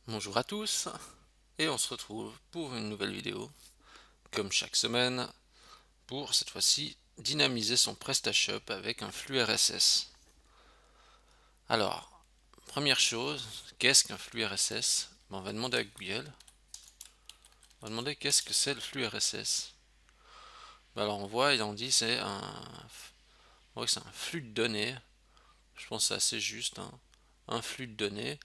Bonjour à tous, et on se retrouve pour une nouvelle vidéo, comme chaque semaine, pour cette fois-ci dynamiser son PrestaShop avec un flux RSS. Alors, première chose, qu'est-ce qu'un flux RSS? On va demander à Google, on va demander qu'est-ce que c'est le flux RSS. Alors on voit, on dit que c'est un flux de données, je pense que c'est assez juste, hein. Un flux de données.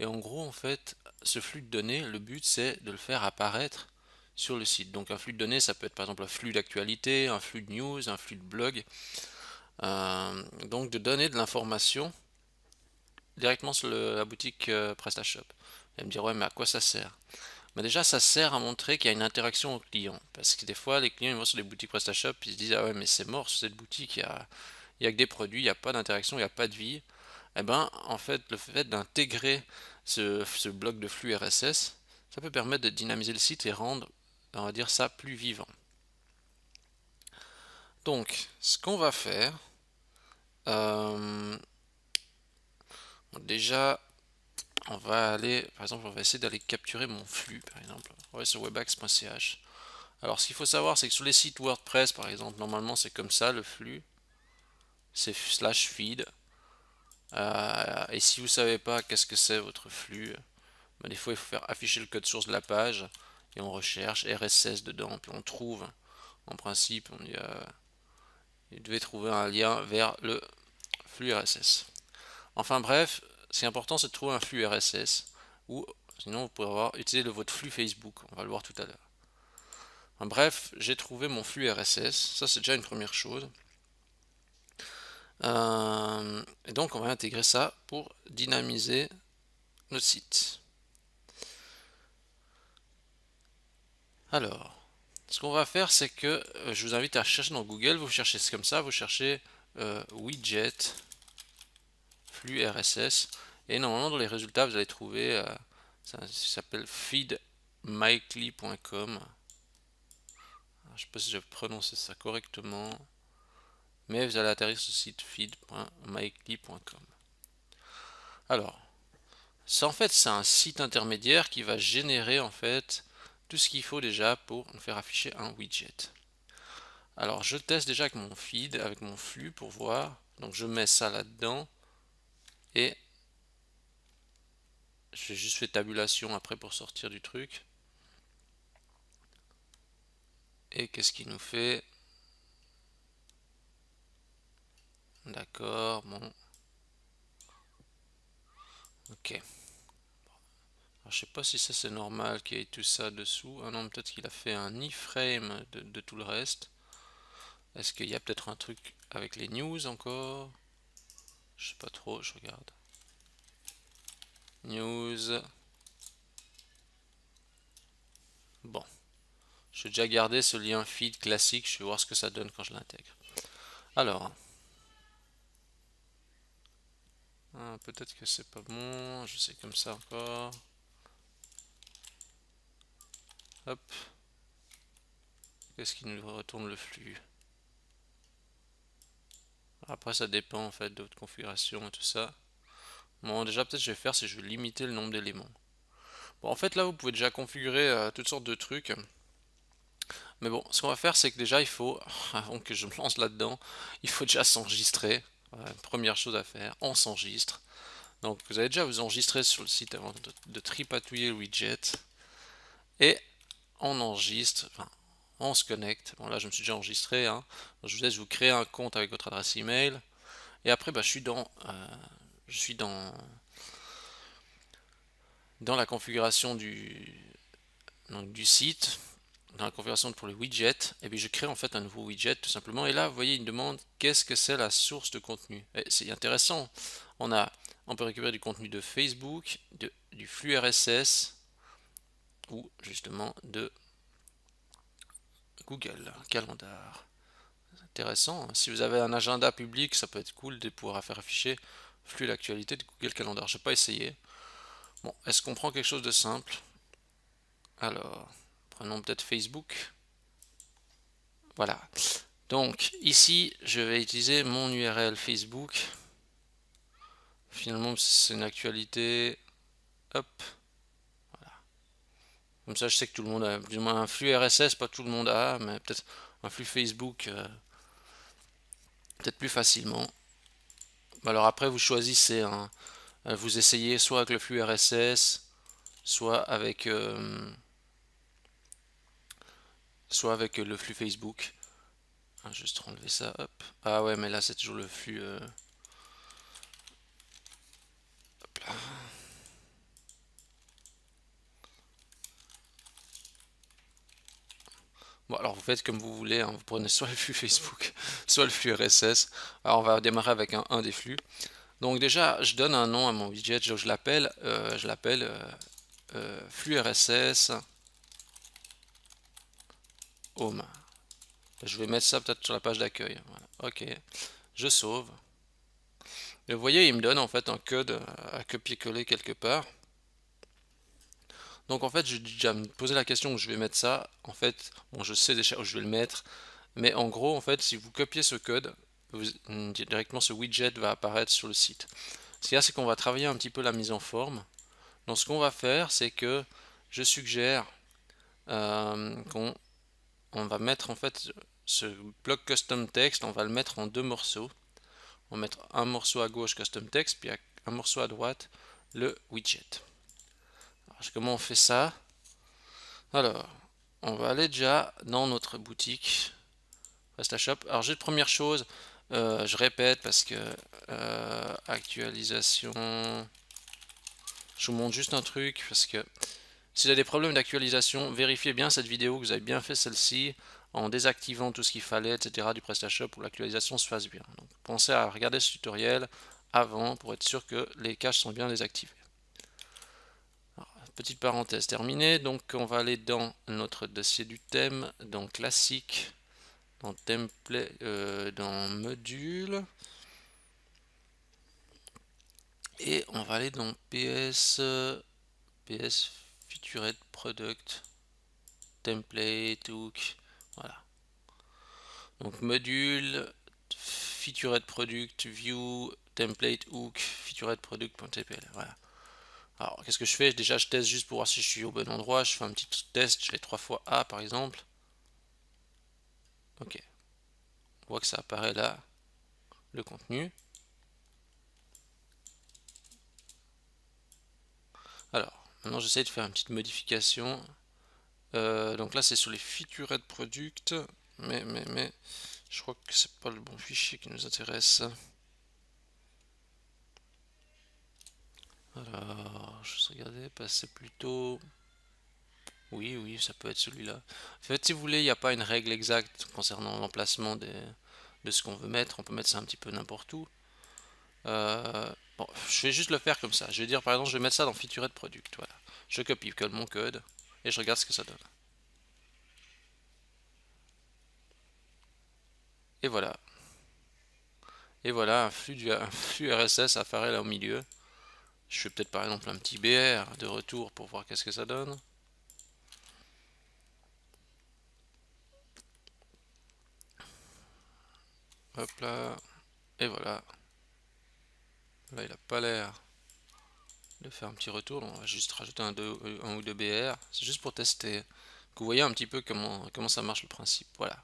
Et en gros, en fait, ce flux de données, le but c'est de le faire apparaître sur le site. Donc un flux de données, ça peut être par exemple un flux d'actualité, un flux de news, un flux de blog. Donc de donner de l'information directement sur la boutique PrestaShop. Et me dire ouais mais à quoi ça sert? Mais déjà ça sert à montrer qu'il y a une interaction au client. Parce que des fois les clients ils vont sur les boutiques PrestaShop, ils se disent ah ouais mais c'est mort sur cette boutique, il y a que des produits, il n'y a pas d'interaction, il n'y a pas de vie. Eh ben, en fait, le fait d'intégrer ce bloc de flux RSS, ça peut permettre de dynamiser le site et rendre, on va dire ça, plus vivant. Donc, ce qu'on va faire, euh, déjà, on va aller, par exemple, on va essayer d'aller capturer mon flux, par exemple. On va aller sur webax.ch. Alors, ce qu'il faut savoir, c'est que sur les sites WordPress, par exemple, normalement, c'est comme ça, le flux, c'est slash feed. Et si vous savez pas qu'est-ce que c'est votre flux, ben, des fois il faut faire afficher le code source de la page et on recherche RSS dedans, puis on trouve. En principe, il devait trouver un lien vers le flux RSS. Enfin bref, ce qui est important c'est de trouver un flux RSS ou sinon vous pouvez utiliser votre flux Facebook, on va le voir tout à l'heure. Enfin, bref, j'ai trouvé mon flux RSS, ça c'est déjà une première chose. Et donc on va intégrer ça pour dynamiser notre site. Alors, ce qu'on va faire, c'est que je vous invite à chercher dans Google, vous cherchez comme ça, vous cherchez widget, flux RSS, et normalement dans les résultats, vous allez trouver, ça s'appelle feedmykely.com. Je ne sais pas si j'ai prononcé ça correctement, mais vous allez atterrir sur ce site feed.mykely.com. Alors, ça en fait, c'est un site intermédiaire qui va générer en fait tout ce qu'il faut déjà pour nous faire afficher un widget. Alors je teste déjà avec mon feed, avec mon flux pour voir. Donc je mets ça là-dedans et j'ai juste fait tabulation après pour sortir du truc. Et qu'est-ce qu'il nous fait? D'accord, bon. Ok. Alors, je sais pas si ça c'est normal qu'il y ait tout ça dessous. Ah non, peut-être qu'il a fait un iframe de tout le reste. Est-ce qu'il y a peut-être un truc avec les news encore? Je sais pas trop, je regarde. News. Bon. Je vais déjà garder ce lien feed classique, je vais voir ce que ça donne quand je l'intègre. Alors, peut-être que c'est pas bon, je sais comme ça encore. Hop, qu'est-ce qui nous retourne le flux? Après ça dépend en fait de votre configuration et tout ça. Bon déjà peut-être je vais faire c'est je vais limiter le nombre d'éléments. Bon en fait là vous pouvez déjà configurer toutes sortes de trucs. Mais bon ce qu'on va faire c'est que déjà il faut, avant que je me lance là-dedans, il faut déjà s'enregistrer. Voilà, première chose à faire, on s'enregistre. Donc vous allez déjà vous enregistrer sur le site avant de tripatouiller le widget. Et on enregistre, enfin on se connecte. Bon là je me suis déjà enregistré, hein. Donc, je vous laisse vous créer un compte avec votre adresse email. Et après bah, je suis dans la configuration du site, dans la configuration pour le widget, et puis je crée en fait un nouveau widget tout simplement. Et là, vous voyez, il me demande qu'est-ce que c'est la source de contenu. C'est intéressant. On peut récupérer du contenu de Facebook, du flux RSS ou justement de Google Calendar. Intéressant. Si vous avez un agenda public, ça peut être cool de pouvoir faire afficher flux d'actualité de Google Calendar. Je n'ai pas essayé. Bon, est-ce qu'on prend quelque chose de simple? Alors, prenons peut-être Facebook. Voilà. Donc, ici, je vais utiliser mon URL Facebook. Finalement, c'est une actualité. Hop. Comme ça, je sais que tout le monde a plus ou moins un flux RSS, pas tout le monde a, mais peut-être un flux Facebook, peut-être plus facilement. Alors après, vous choisissez, hein, vous essayez soit avec le flux RSS, soit avec, le flux Facebook. Ah, juste enlever ça, hop. Ah ouais, mais là c'est toujours le flux. Hop là. Bon, alors vous faites comme vous voulez, hein. Vous prenez soit le flux Facebook, soit le flux RSS. Alors on va démarrer avec un des flux. Donc déjà, je donne un nom à mon widget, je l'appelle flux RSS home. Je vais mettre ça peut-être sur la page d'accueil. Voilà. Ok, je sauve. Et vous voyez, il me donne en fait un code à copier-coller quelque part. Donc en fait, j'ai déjà me posé la question où je vais mettre ça. En fait, bon, je sais déjà où je vais le mettre, mais en gros, en fait, si vous copiez ce code, directement ce widget va apparaître sur le site. Ce qu'il y a, c'est qu'on va travailler un petit peu la mise en forme. Donc ce qu'on va faire, c'est que je suggère qu'on va mettre en fait ce bloc custom text, on va le mettre en deux morceaux. On va mettre un morceau à gauche custom text, puis un morceau à droite le widget. Alors, comment on fait ça? Alors, on va aller déjà dans notre boutique PrestaShop. Alors, j'ai première chose, je répète parce que actualisation. Je vous montre juste un truc parce que s'il y a des problèmes d'actualisation, vérifiez bien cette vidéo, que vous avez bien fait celle-ci en désactivant tout ce qu'il fallait, etc. du PrestaShop pour que l'actualisation se fasse bien. Donc, pensez à regarder ce tutoriel avant pour être sûr que les caches sont bien désactivées. Alors, petite parenthèse terminée, donc on va aller dans notre dossier du thème, dans classique, dans template, dans module, et on va aller dans PS Featured Product, template, hook, voilà. Donc module, featured product, view, template, hook, featured product.tpl, voilà. Alors, qu'est-ce que je fais? Déjà, je teste juste pour voir si je suis au bon endroit. Je fais un petit test, je fais 3 fois A par exemple. Ok. On voit que ça apparaît là, le contenu. Alors, maintenant j'essaie de faire une petite modification. Donc là, c'est sur les featured product. Mais, je crois que c'est pas le bon fichier qui nous intéresse. Alors, je vais regarder, passer plutôt. Oui, ça peut être celui-là. En fait, si vous voulez, il n'y a pas une règle exacte concernant l'emplacement de ce qu'on veut mettre. On peut mettre ça un petit peu n'importe où. Bon, je vais juste le faire comme ça. Je vais dire, par exemple, je vais mettre ça dans Featured Product. Voilà. Je copie-colle mon code et je regarde ce que ça donne. Et voilà. Et voilà, un flux RSS apparaît là au milieu. Je fais peut-être par exemple un petit BR de retour pour voir qu'est-ce que ça donne. Hop là. Et voilà. Là, il a pas l'air de faire un petit retour. On va juste rajouter un ou deux BR. C'est juste pour tester. Que vous voyez un petit peu comment ça marche le principe. Voilà.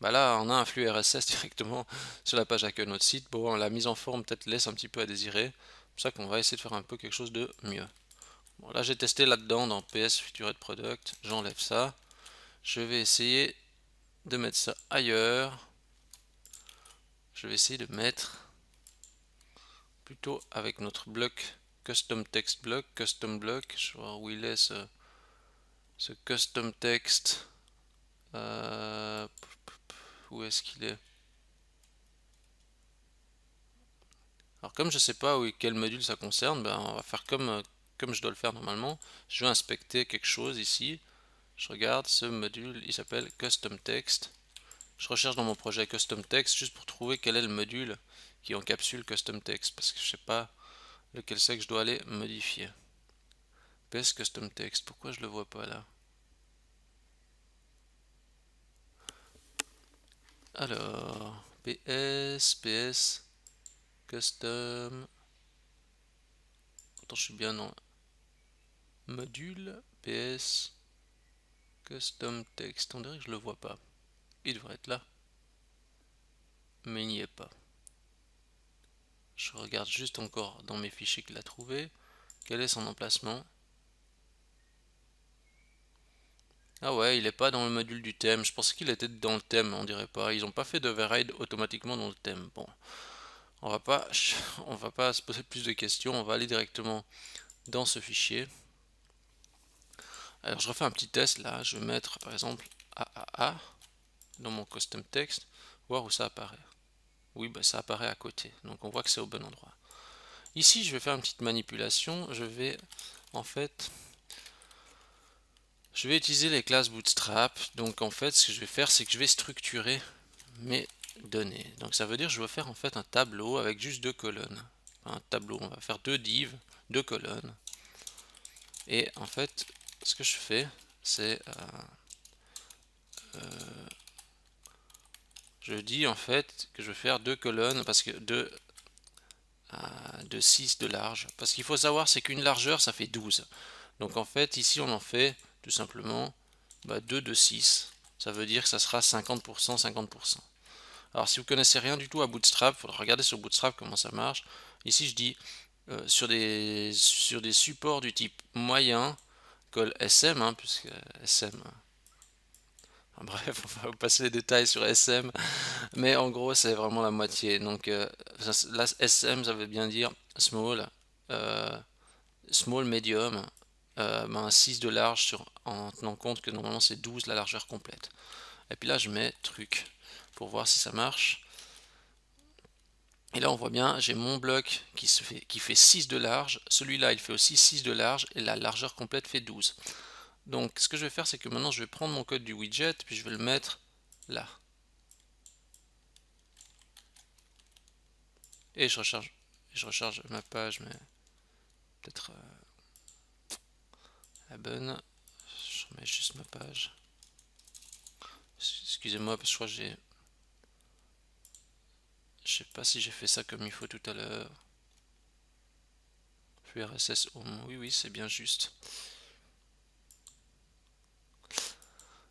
Bah là, on a un flux RSS directement sur la page accueil de notre site. Bon, la mise en forme peut-être laisse un petit peu à désirer. C'est pour ça qu'on va essayer de faire un peu quelque chose de mieux. Bon, là, j'ai testé là-dedans dans PS Featured Product. J'enlève ça. Je vais essayer de mettre ça ailleurs. Je vais essayer de mettre plutôt avec notre bloc custom text block, custom block. Je vais voir où il est ce custom text. Où est-ce qu'il est? Alors comme je sais pas quel module ça concerne, ben on va faire comme je dois le faire normalement. Je vais inspecter quelque chose ici. Je regarde ce module, il s'appelle Custom Text. Je recherche dans mon projet Custom Text juste pour trouver quel est le module qui encapsule Custom Text parce que je sais pas lequel c'est que je dois aller modifier. PS Custom Text, pourquoi je le vois pas là? Alors, PS, Custom. Pourtant je suis bien dans module, PS. Custom text, on dirait que je le vois pas. Il devrait être là, mais il n'y est pas. Je regarde juste encore dans mes fichiers qu'il a trouvé. Quel est son emplacement? Ah ouais, il est pas dans le module du thème. Je pensais qu'il était dans le thème, on dirait pas. Ils ont pas fait d'override automatiquement dans le thème. Bon, on va pas, on va pas se poser plus de questions. On va aller directement dans ce fichier. Alors je refais un petit test là. Je vais mettre par exemple AAA dans mon custom text, voir où ça apparaît. Oui, bah, ça apparaît à côté. Donc on voit que c'est au bon endroit. Ici, je vais faire une petite manipulation. Je vais en fait, je vais utiliser les classes Bootstrap. Donc en fait, ce que je vais faire, c'est que je vais structurer mes données. Donc ça veut dire que je vais faire en fait un tableau avec juste deux colonnes. Un tableau, on va faire deux divs, deux colonnes. Et en fait, ce que je fais, c'est je dis en fait que je vais faire deux colonnes parce que de 6 de large. Parce qu'il faut savoir, c'est qu'une largeur, ça fait 12. Donc en fait, ici, on en fait tout simplement 2 de 6. Ça veut dire que ça sera 50%, 50%. Alors si vous connaissez rien du tout à Bootstrap, il faudra regarder sur Bootstrap comment ça marche. Ici, je dis sur des supports du type moyen, col SM, hein, puisque SM... bref, on va passer les détails sur SM, mais en gros, c'est vraiment la moitié. Donc là, SM, ça veut bien dire small, euh, small, medium, 6 de large en tenant compte que normalement c'est 12 la largeur complète. Et puis là, je mets truc pour voir si ça marche. Et là, on voit bien, j'ai mon bloc qui fait 6 de large. Celui-là, il fait aussi 6 de large et la largeur complète fait 12. Donc, ce que je vais faire, c'est que maintenant, je vais prendre mon code du widget, puis je vais le mettre là. Et je recharge ma page, mais peut-être la bonne. Je remets juste ma page. Excusez-moi, parce que je crois que j'ai... Je sais pas si j'ai fait ça comme il faut tout à l'heure. Flux RSS home. Oui, oui, c'est bien juste.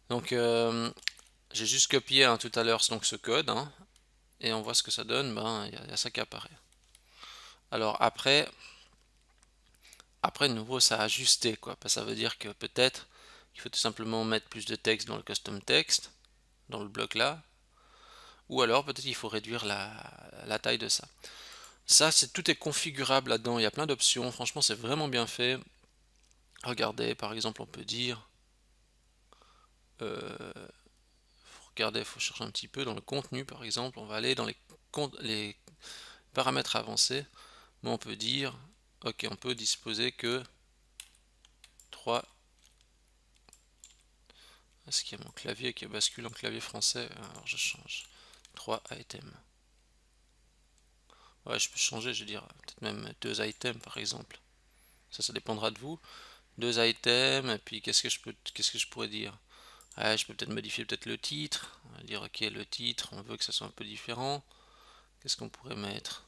Donc, j'ai juste copié tout à l'heure donc ce code, hein, et on voit ce que ça donne. Ben, il y a ça qui apparaît. Alors après de nouveau, ça a ajusté quoi. Ça veut dire que peut-être il faut tout simplement mettre plus de texte dans le custom text, dans le bloc là, ou alors peut-être il faut réduire la taille de ça. Ça, tout est configurable là-dedans. Il y a plein d'options. Franchement, c'est vraiment bien fait. Regardez, par exemple, on peut dire, regardez, il faut chercher un petit peu dans le contenu, par exemple. On va aller dans les paramètres avancés. Mais on peut dire, ok, on peut disposer que 3. Est-ce qu'il y a mon clavier qui bascule en clavier français? Alors je change. 3 items. Ouais, je peux changer, je veux dire, peut-être même 2 items par exemple. Ça dépendra de vous. 2 items, et puis qu'est-ce que je pourrais dire? Ouais, je peux peut-être modifier peut-être le titre. On va dire, ok, le titre, on veut que ça soit un peu différent. Qu'est-ce qu'on pourrait mettre?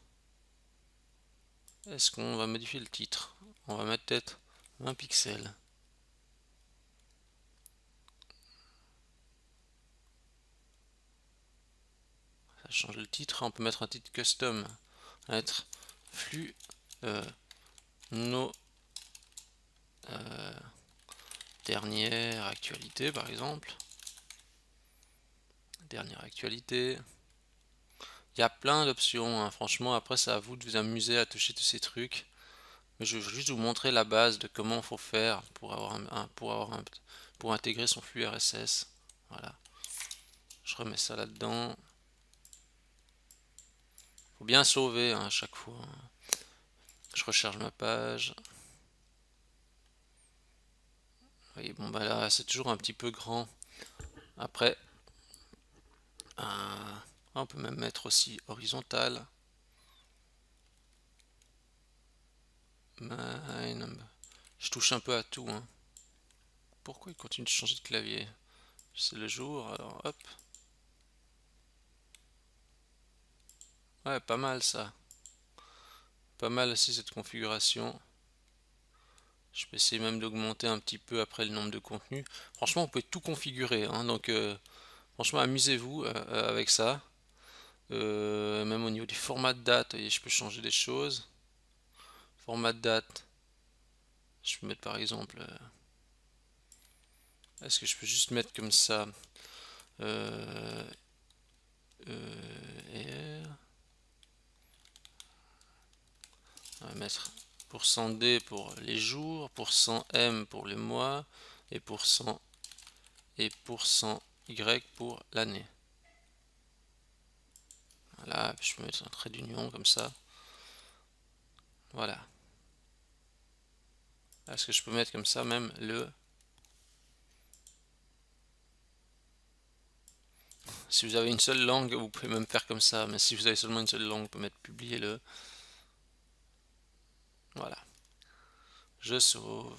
Est-ce qu'on va modifier le titre? On va mettre peut-être 20 pixels. Ça change le titre. On peut mettre un titre custom. Ça va être flux nos dernière actualité par exemple. Dernière actualité. Il y a plein d'options, hein. Franchement, après c'est à vous de vous amuser à toucher tous ces trucs. Mais je veux juste vous montrer la base de comment il faut faire pour pour intégrer son flux RSS. Voilà. Je remets ça là-dedans. Faut bien sauver à chaque fois. Je recharge ma page. Oui, bon bah là c'est toujours un petit peu grand. Après, on peut même mettre aussi horizontal. Je touche un peu à tout, hein. Pourquoi il continue de changer de clavier? C'est le jour, alors hop. Ouais, pas mal ça. Pas mal aussi cette configuration. Je peux essayer même d'augmenter un petit peu après le nombre de contenus. Franchement, vous pouvez tout configurer, hein, donc franchement, amusez-vous avec ça. Même au niveau du format de date, voyez, je peux changer des choses. Format de date, je peux mettre par exemple, est-ce que je peux juste mettre comme ça R, on va mettre %D pour les jours, %M pour les mois et %Y pour l'année. Voilà, je peux mettre un trait d'union comme ça. Voilà. Est-ce que je peux mettre comme ça même le... Si vous avez une seule langue, vous pouvez même faire comme ça, mais si vous avez seulement une seule langue, vous pouvez mettre publier le... Voilà. Je sauve.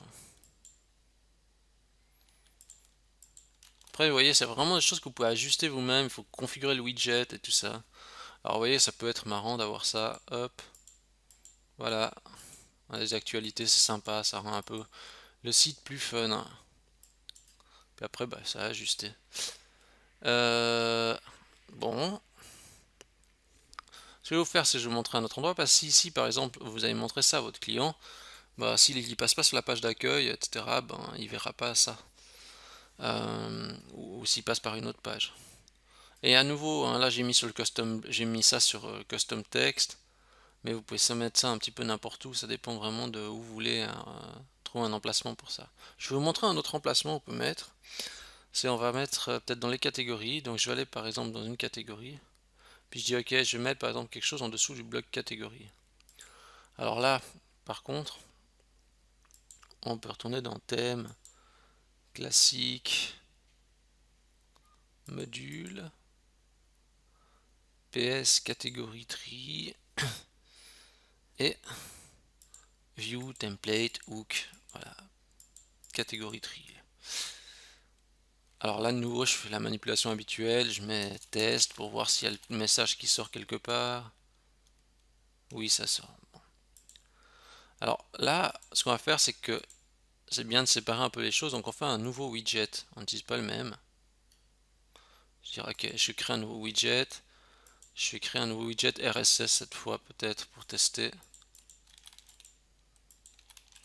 Après, vous voyez, c'est vraiment des choses que vous pouvez ajuster vous-même. Il faut configurer le widget et tout ça. Alors, vous voyez, ça peut être marrant d'avoir ça. Hop. Voilà. Les actualités, c'est sympa. Ça rend un peu le site plus fun, hein. Puis après, bah, ça a ajusté. Bon. Ce que je vais vous faire, c'est que je vais vous montrer un autre endroit. Parce que si, par exemple, vous avez montré ça à votre client, bah, s'il ne passe pas sur la page d'accueil, etc., ben, il verra pas ça. Ou s'il passe par une autre page. Et à nouveau, hein, là j'ai mis sur le custom, j'ai mis ça sur custom text, mais vous pouvez mettre ça un petit peu n'importe où, ça dépend vraiment de où vous voulez trouver un emplacement pour ça. Je vais vous montrer un autre emplacement qu'on peut mettre. C'est on va mettre peut-être dans les catégories, donc je vais aller par exemple dans une catégorie, puis je dis ok, je vais mettre par exemple quelque chose en dessous du bloc catégorie. Alors là, par contre, on peut retourner dans thème, classique, module, PS catégorie tree et view template hook. Voilà, catégorie tree. Alors là de nouveau je fais la manipulation habituelle, je mets test pour voir s'il y a le message qui sort quelque part. Oui, ça sort. Bon. Alors là ce qu'on va faire c'est que c'est bien de séparer un peu les choses, donc on fait un nouveau widget, on n'utilise pas le même. Je dirais ok, je crée un nouveau widget. Je vais créer un nouveau widget RSS cette fois peut-être pour tester.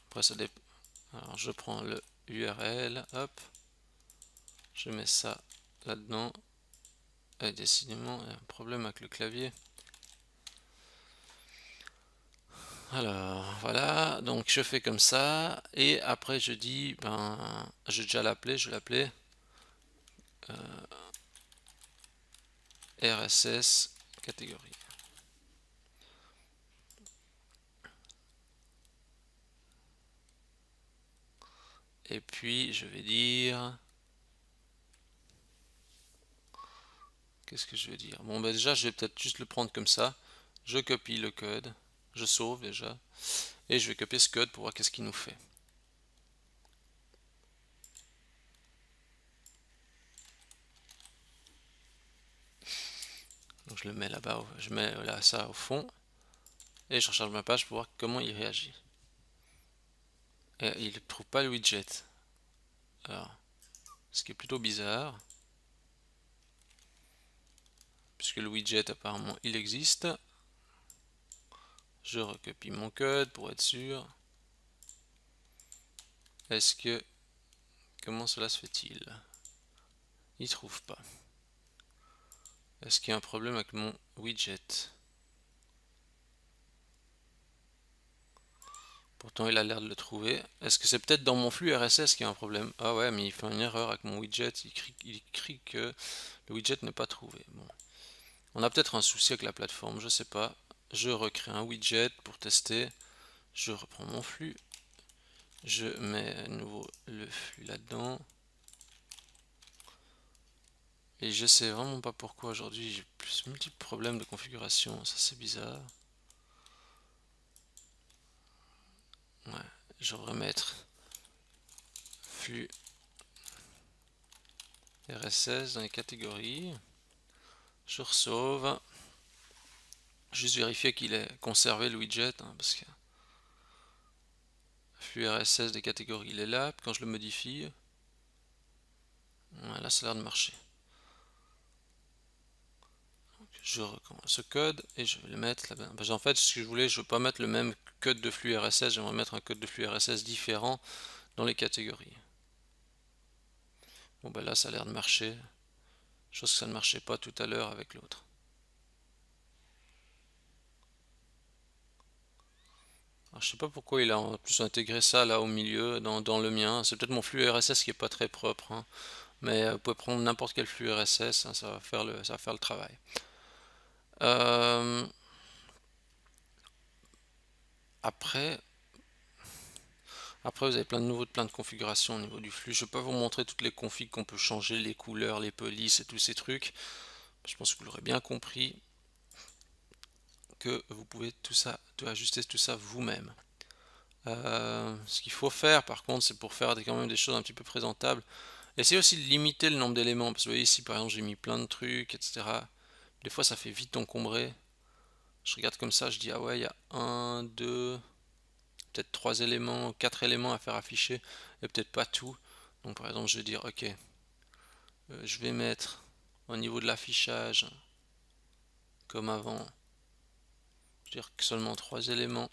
Après ça dépend. Alors je prends le URL, hop, je mets ça là-dedans. Et décidément, il y a un problème avec le clavier. Alors voilà, donc je fais comme ça et après je dis ben je vais déjà l'appeler, je vais l'appeler RSS catégorie. Et puis je vais dire, qu'est-ce que je vais dire? Bon ben déjà je vais peut-être juste le prendre comme ça. Je copie le code, je sauve déjà et je vais copier ce code pour voir qu'est-ce qu'il nous fait. Donc je le mets là-bas, je mets là ça au fond et je recharge ma page pour voir comment il réagit. Et il ne trouve pas le widget. Alors, ce qui est plutôt bizarre, puisque le widget apparemment il existe. Je recopie mon code pour être sûr. Est-ce que... Comment cela se fait-il? Il trouve pas. Est-ce qu'il y a un problème avec mon widget? Pourtant il a l'air de le trouver. Est-ce que c'est peut-être dans mon flux RSS qu'il y a un problème? Ah ouais, mais il fait une erreur avec mon widget. Il écrit que le widget n'est pas trouvé. Bon. On a peut-être un souci avec la plateforme, je sais pas. Je recrée un widget pour tester. Je reprends mon flux. Je mets à nouveau le flux là-dedans. Et je sais vraiment pas pourquoi aujourd'hui j'ai plus multiples problèmes de configuration, ça c'est bizarre. Ouais, je vais remettre flux RSS dans les catégories. Je ressauve. Juste vérifier qu'il ait conservé le widget, hein, parce que flux RSS des catégories, il est là. Puis quand je le modifie, là ça a l'air de marcher. Donc, je recommence ce code et je vais le mettre là-bas. Parce qu'en fait, ce que je voulais, je ne veux pas mettre le même code de flux RSS, j'aimerais mettre un code de flux RSS différent dans les catégories. Bon ben là ça a l'air de marcher, chose que ça ne marchait pas tout à l'heure avec l'autre. Alors, je sais pas pourquoi il a en plus intégré ça là au milieu dans le mien. C'est peut-être mon flux RSS qui est pas très propre, hein. Mais vous pouvez prendre n'importe quel flux RSS, hein, ça va faire le travail. Euh, après, vous avez plein de configurations au niveau du flux. Je ne vais pas vous montrer toutes les configs qu'on peut changer, les couleurs, les polices et tous ces trucs. Je pense que vous l'aurez bien compris que vous pouvez ajuster tout ça vous-même. Ce qu'il faut faire par contre, c'est pour faire quand même des choses un petit peu présentables. Essayez aussi de limiter le nombre d'éléments. Parce que vous voyez ici par exemple j'ai mis plein de trucs, etc. Des fois ça fait vite encombrer. Je regarde comme ça, je dis ah ouais, il y a un, deux, peut-être 3 éléments, 4 éléments à faire afficher, et peut-être pas tout. Donc par exemple je vais dire ok, je vais mettre au niveau de l'affichage, comme avant, je vais dire que seulement 3 éléments.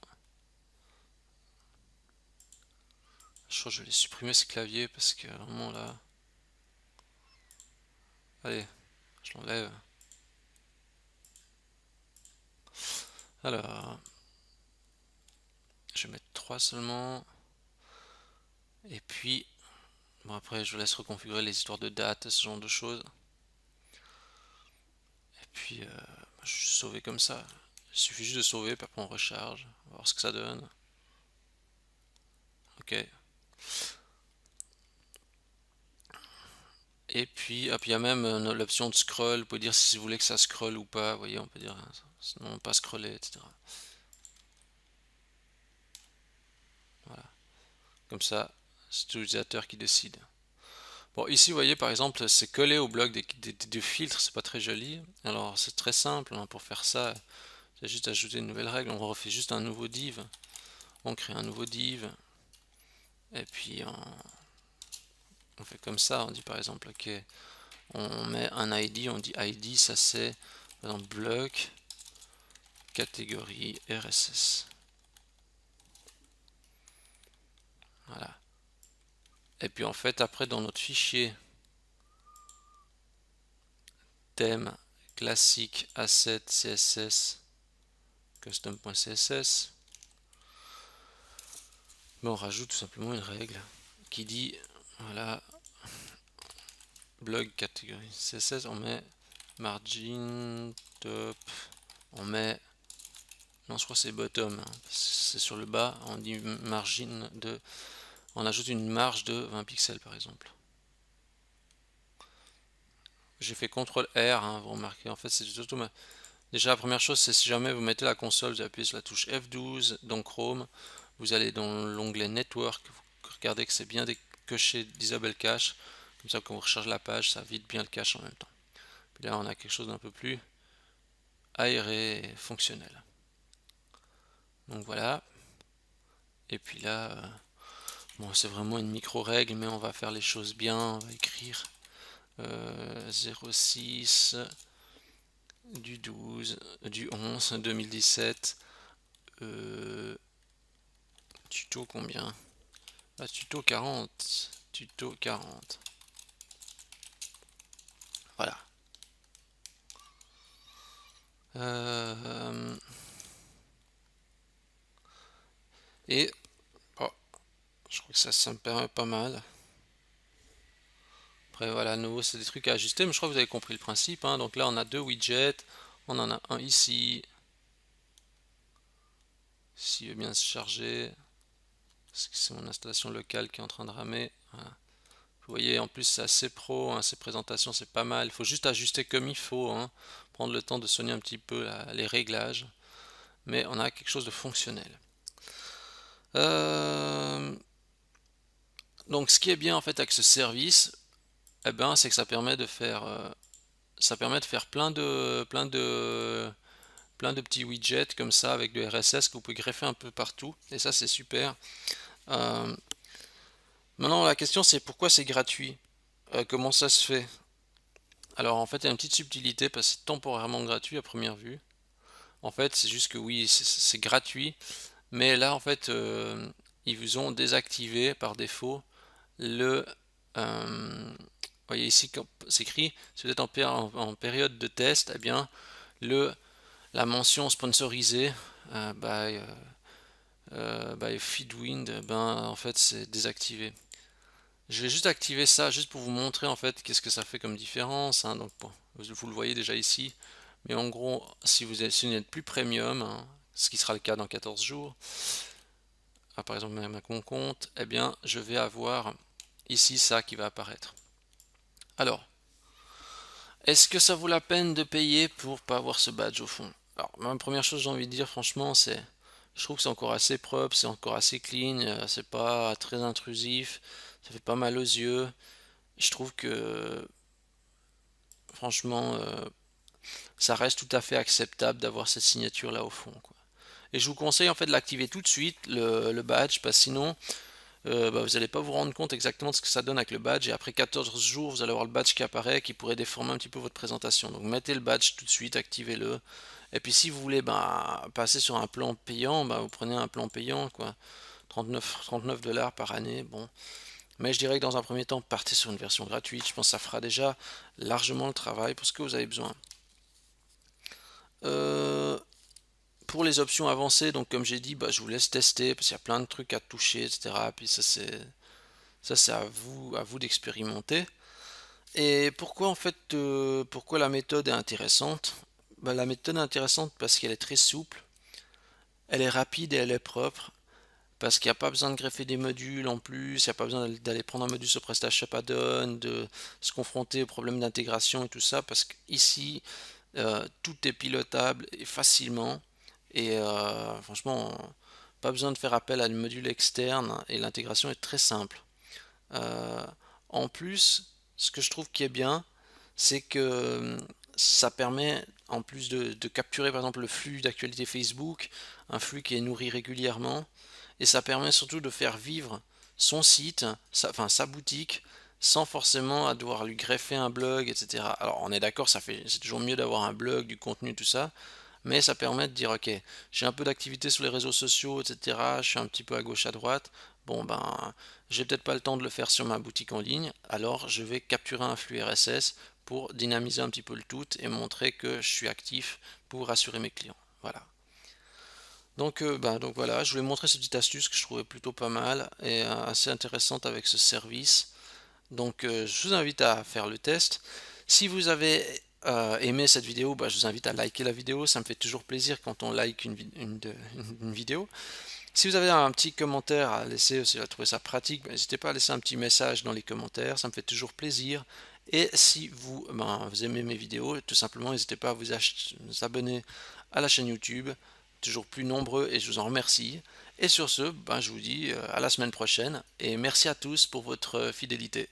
Je crois que je vais supprimer ce clavier parce que vraiment là... Allez, je l'enlève. Alors, je vais mettre 3 seulement. Et puis, bon après je vous laisse reconfigurer les histoires de date, ce genre de choses. Et puis, je vais sauver comme ça. Il suffit juste de sauver, puis après on recharge. On va voir ce que ça donne. Ok. Et puis, il y a même l'option de scroll. Vous pouvez dire si vous voulez que ça scrolle ou pas. Vous voyez, on peut dire sinon pas scroller, etc. Voilà. Comme ça, c'est l'utilisateur qui décide. Bon, ici, vous voyez, par exemple, c'est collé au bloc des filtres. C'est pas très joli. Alors, c'est très simple, hein, pour faire ça. C'est juste ajouter une nouvelle règle. On refait juste un nouveau div. On crée un nouveau div. Et puis, on fait comme ça. On dit par exemple, ok, on met un ID. On dit ID, ça c'est, par exemple, bloc catégorie RSS. Voilà. Et puis en fait, après, dans notre fichier thème classique asset css custom.css, on rajoute tout simplement une règle qui dit, voilà, blog catégorie css, on met margin top, on met, non je crois que c'est bottom, hein, c'est sur le bas, on dit margin de, on ajoute une marge de 20 pixels par exemple. J'ai fait CTRL R, hein, vous remarquez, en fait c'est surtout déjà la première chose, c'est si jamais vous mettez la console, vous appuyez sur la touche F12 dans Chrome, vous allez dans l'onglet Network, vous regardez que c'est bien coché Disable Cache, comme ça quand vous rechargez la page, ça vide bien le cache en même temps. Puis là on a quelque chose d'un peu plus aéré et fonctionnel. Donc voilà. Et puis là, bon c'est vraiment une micro-règle, mais on va faire les choses bien, on va écrire 06 du 12 du 11 2017 tuto combien? Ah, tuto 40. Tuto 40. Voilà. Et oh, je crois que ça me permet pas mal. Après voilà, à nouveau c'est des trucs à ajuster, mais je crois que vous avez compris le principe, hein. Donc là on a 2 widgets. On en a un ici. S'il veut bien se charger. C'est mon installation locale qui est en train de ramer. Voilà. Vous voyez, en plus c'est assez pro, hein, ces présentations c'est pas mal. Il faut juste ajuster comme il faut, hein. Prendre le temps de soigner un petit peu les réglages. Mais on a quelque chose de fonctionnel. Donc ce qui est bien en fait avec ce service, eh ben, c'est que ça permet de faire, plein de petits widgets comme ça avec du RSS que vous pouvez greffer un peu partout. Et ça c'est super. Euh, Maintenant, la question c'est pourquoi c'est gratuit? Comment ça se fait? Alors en fait, il y a une petite subtilité parce que c'est temporairement gratuit à première vue. En fait, c'est juste que oui, c'est gratuit, mais là en fait, ils vous ont désactivé par défaut le. Vous voyez ici, quand c'est écrit, si vous êtes en période de test, eh bien, le, la mention sponsorisée by Feedwind, ben, en fait, c'est désactivé. Je vais juste activer ça, juste pour vous montrer en fait qu'est-ce que ça fait comme différence, hein. Donc bon, vous le voyez déjà ici, mais en gros, si vous n'êtes plus premium, hein, ce qui sera le cas dans 14 jours, par exemple même à mon compte, eh bien, je vais avoir ici ça qui va apparaître. Alors, est-ce que ça vaut la peine de payer pour pas avoir ce badge au fond? Alors, ma première chose, j'ai envie de dire, franchement, c'est, je trouve que c'est encore assez propre, c'est encore assez clean, c'est pas très intrusif, ça fait pas mal aux yeux. Je trouve que, franchement, ça reste tout à fait acceptable d'avoir cette signature là au fond, quoi. Et je vous conseille en fait de l'activer tout de suite, le badge, parce que sinon, vous n'allez pas vous rendre compte exactement de ce que ça donne avec le badge, et après 14 jours, vous allez avoir le badge qui apparaît, qui pourrait déformer un petit peu votre présentation. Donc mettez le badge tout de suite, activez-le. Et puis si vous voulez passer sur un plan payant, vous prenez un plan payant, quoi. 39 dollars par année, bon. Mais je dirais que dans un premier temps, partez sur une version gratuite. Je pense que ça fera déjà largement le travail pour ce que vous avez besoin. Euh, pour les options avancées, donc comme j'ai dit, je vous laisse tester parce qu'il y a plein de trucs à toucher, etc. Puis ça c'est à vous d'expérimenter. Et pourquoi en fait, pourquoi la méthode est intéressante? La méthode est intéressante parce qu'elle est très souple, elle est rapide et elle est propre. Parce qu'il n'y a pas besoin de greffer des modules en plus, il n'y a pas besoin d'aller prendre un module sur PrestaShop Add-on, de se confronter aux problèmes d'intégration et tout ça, parce qu'ici, tout est pilotable et facilement. Et franchement, pas besoin de faire appel à un module externe et l'intégration est très simple. Euh, En plus, ce que je trouve qui est bien, c'est que ça permet, en plus de capturer par exemple le flux d'actualité Facebook, un flux qui est nourri régulièrement, et ça permet surtout de faire vivre son site, enfin sa boutique, sans forcément à devoir lui greffer un blog, etc. Alors on est d'accord, c'est toujours mieux d'avoir un blog, du contenu, tout ça, mais ça permet de dire ok, j'ai un peu d'activité sur les réseaux sociaux, etc. Je suis un petit peu à gauche à droite. Bon j'ai peut-être pas le temps de le faire sur ma boutique en ligne, alors je vais capturer un flux RSS pour dynamiser un petit peu le tout et montrer que je suis actif pour rassurer mes clients. Voilà. Donc voilà, je voulais montrer cette petite astuce que je trouvais plutôt pas mal et assez intéressante avec ce service. Donc je vous invite à faire le test. Si vous avez aimé cette vidéo, je vous invite à liker la vidéo. Ça me fait toujours plaisir quand on like une vidéo. Si vous avez un petit commentaire à laisser, si vous avez trouvé ça pratique, n'hésitez pas à laisser un petit message dans les commentaires. Ça me fait toujours plaisir. Et si vous aimez mes vidéos, tout simplement, n'hésitez pas à vous abonner à la chaîne YouTube. Toujours plus nombreux et je vous en remercie. Et sur ce, je vous dis à la semaine prochaine et merci à tous pour votre fidélité.